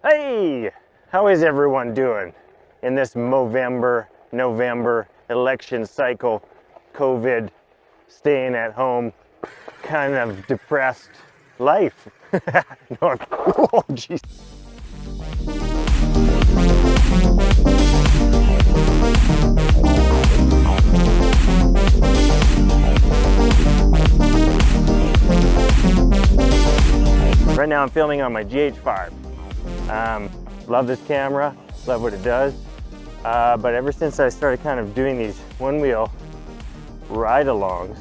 Hey, how is everyone doing in this November election cycle, COVID, staying at home, kind of depressed life? No, oh, geez. Right now I'm filming on my GH5. Love this camera, love what it does, but ever since I started kind of doing these one-wheel ride-alongs,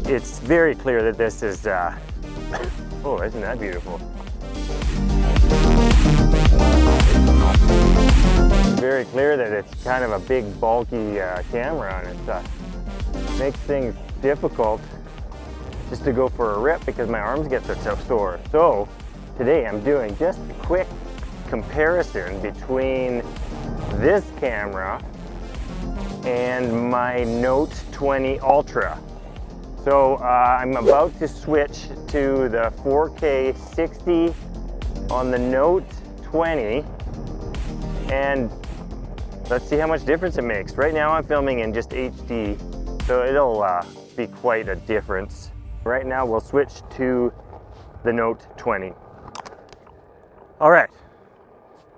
it's very clear that this is, oh, isn't that beautiful? It's very clear that it's kind of a big, bulky camera, and it makes things difficult just to go for a rip because my arms get so sore. So today I'm doing just a quick comparison between this camera and my Note20 Ultra. So I'm about to switch to the 4K 60 on the Note20, and let's see how much difference it makes. Right now I'm filming in just HD, so it'll be quite a difference. Right now we'll switch to the Note20. All right,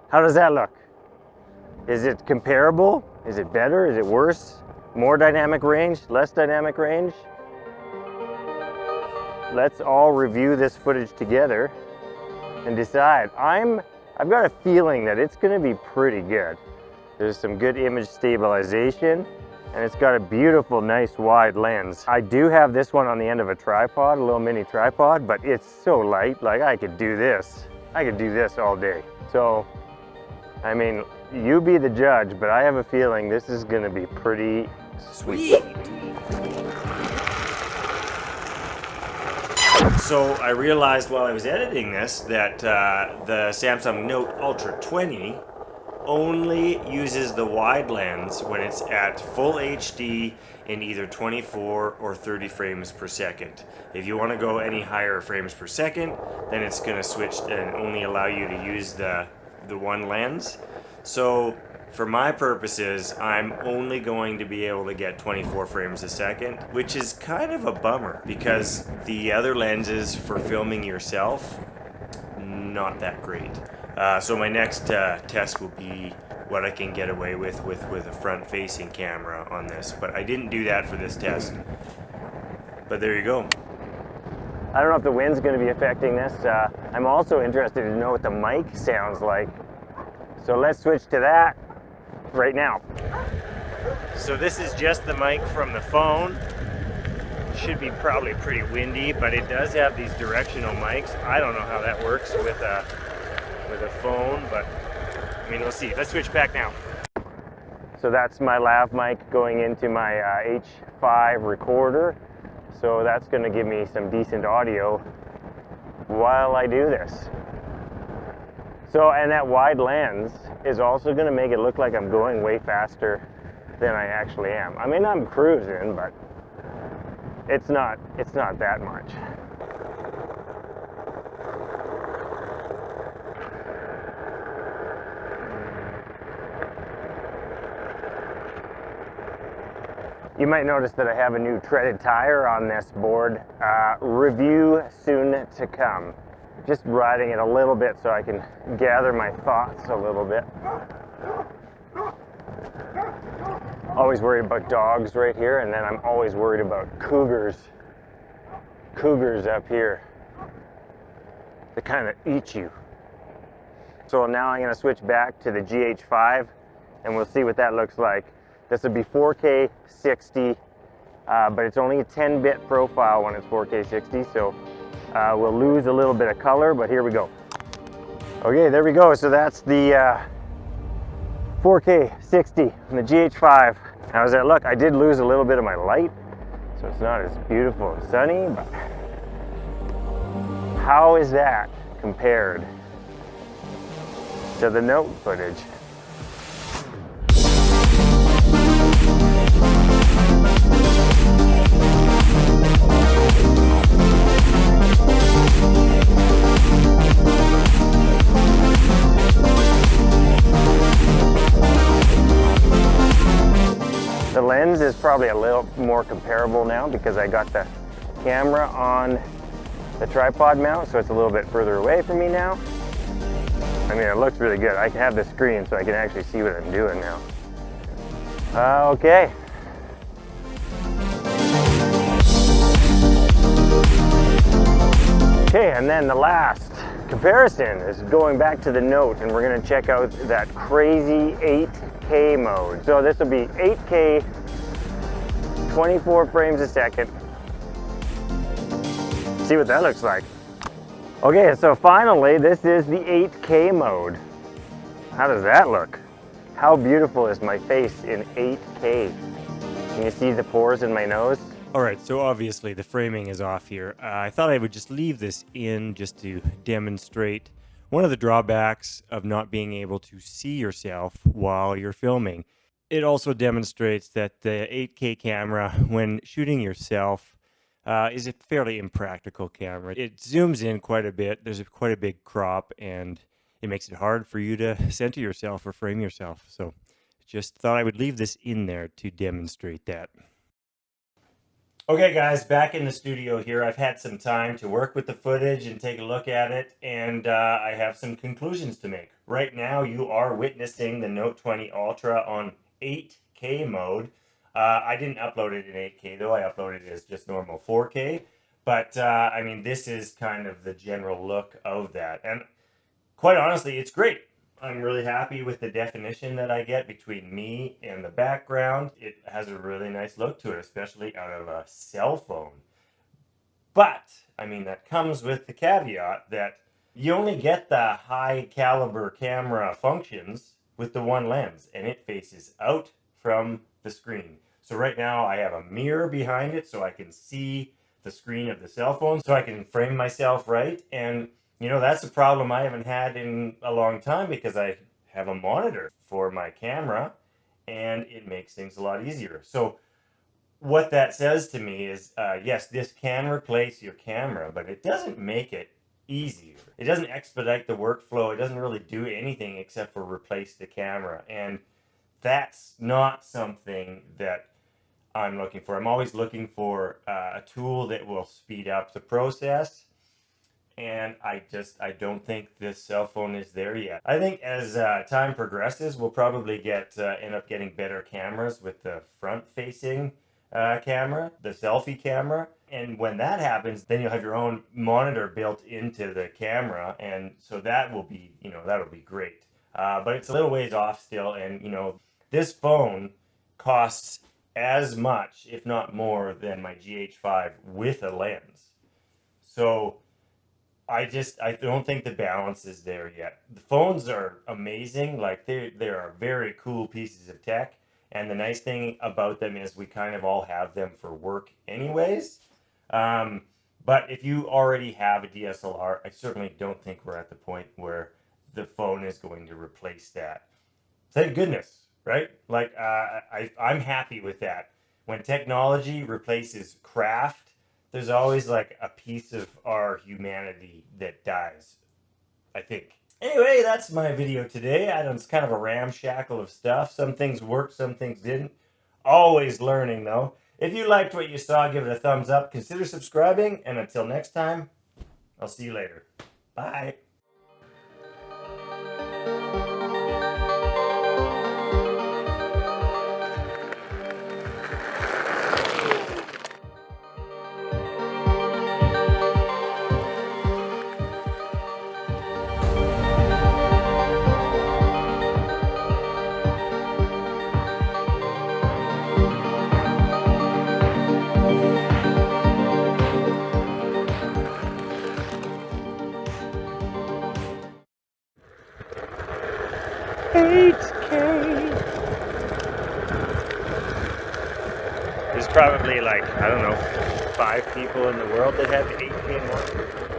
how does that look? Is it comparable? Is it better? Is it worse? More dynamic range? Less dynamic range? Let's all review this footage together and decide. I've got a feeling that it's gonna be pretty good. There's some good image stabilization, and it's got a beautiful, nice wide lens. I do have this one on the end of a tripod, a little mini tripod, but it's so light, like I could do this. I could do this all day. So, I mean, you be the judge, but I have a feeling this is gonna be pretty sweet. So I realized while I was editing this that the Samsung Note Ultra 20 only uses the wide lens when it's at full HD in either 24 or 30 frames per second. If you want to go any higher frames per second, then it's going to switch and only allow you to use the one lens. So for my purposes, I'm only going to be able to get 24 frames a second, which is kind of a bummer because the other lenses for filming yourself, not that great. So my next test will be what I can get away with a front-facing camera on this, but I didn't do that for this test. But there you go. I don't know if the wind's going to be affecting this. I'm also interested to know what the mic sounds like. So let's switch to that right now. So this is just the mic from the phone. Should be probably pretty windy, but it does have these directional mics. I don't know how that works with a phone, but I mean, we'll see. Let's switch back now. So that's my lav mic going into my H5 recorder. So that's going to give me some decent audio while I do this. So, and that wide lens is also going to make it look like I'm going way faster than I actually am. I mean, I'm cruising, but it's not that much. You might notice that I have a new treaded tire on this board. Review soon to come. Just riding it a little bit so I can gather my thoughts a little bit. Always worried about dogs right here, and then I'm always worried about cougars. Cougars up here. They kind of eat you. So now I'm going to switch back to the GH5, and we'll see what that looks like. This would be 4K 60, but it's only a 10-bit profile when it's 4K 60, so we'll lose a little bit of color, but here we go. Okay, there we go. So that's the 4K 60 on the GH5. How does that look? I did lose a little bit of my light, so it's not as beautiful and sunny, but how is that compared to the Note footage? is probably a little more comparable now because I got the camera on the tripod mount, so it's a little bit further away from me now. I mean, it looks really good. I can have the screen so I can actually see what I'm doing now. Okay. Okay, and then the last comparison is going back to the Note, and we're gonna check out that crazy 8K mode. So this will be 8K, 24 frames a second. See what that looks like. Okay, so finally, this is the 8K mode. How does that look? How beautiful is my face in 8K? Can you see the pores in my nose? Alright, so obviously the framing is off here. I thought I would just leave this in just to demonstrate one of the drawbacks of not being able to see yourself while you're filming. It also demonstrates that the 8K camera, when shooting yourself, is a fairly impractical camera. It zooms in quite a bit, there's quite a big crop, and it makes it hard for you to center yourself or frame yourself. So just thought I would leave this in there to demonstrate that. Okay guys, back in the studio here. I've had some time to work with the footage and take a look at it, and I have some conclusions to make. Right now you are witnessing the Note20 Ultra on 8K mode. I didn't upload it in 8K though, I uploaded it as just normal 4K. But I mean, this is kind of the general look of that. And quite honestly, it's great. I'm really happy with the definition that I get between me and the background. It has a really nice look to it, especially out of a cell phone. But, I mean, that comes with the caveat that you only get the high caliber camera functions with the one lens, and it faces out from the screen. So right now I have a mirror behind it so I can see the screen of the cell phone, so I can frame myself right. And you know, that's a problem I haven't had in a long time because I have a monitor for my camera and it makes things a lot easier. So what that says to me is, yes, this can replace your camera, but it doesn't make it easier. It doesn't expedite the workflow. It doesn't really do anything except for replace the camera. And that's not something that I'm looking for. I'm always looking for a tool that will speed up the process. And I don't think this cell phone is there yet. I think as time progresses, we'll probably end up getting better cameras with the front-facing camera, the selfie camera. And when that happens, then you'll have your own monitor built into the camera, and so that will be, you know, that'll be great. But it's a little ways off still, and you know, this phone costs as much, if not more, than my GH5 with a lens. So I don't think the balance is there yet. The phones are amazing. Like they are very cool pieces of tech. And the nice thing about them is we kind of all have them for work anyways. But if you already have a DSLR, I certainly don't think we're at the point where the phone is going to replace that. Thank goodness, right? Like I'm happy with that. When technology replaces craft, there's always like a piece of our humanity that dies, I think. Anyway, that's my video today. It's kind of a ramshackle of stuff. Some things worked, some things didn't. Always learning though. If you liked what you saw, give it a thumbs up. Consider subscribing, and until next time, I'll see you later. Bye. There's probably like, I don't know, 5 people in the world that have 8K more.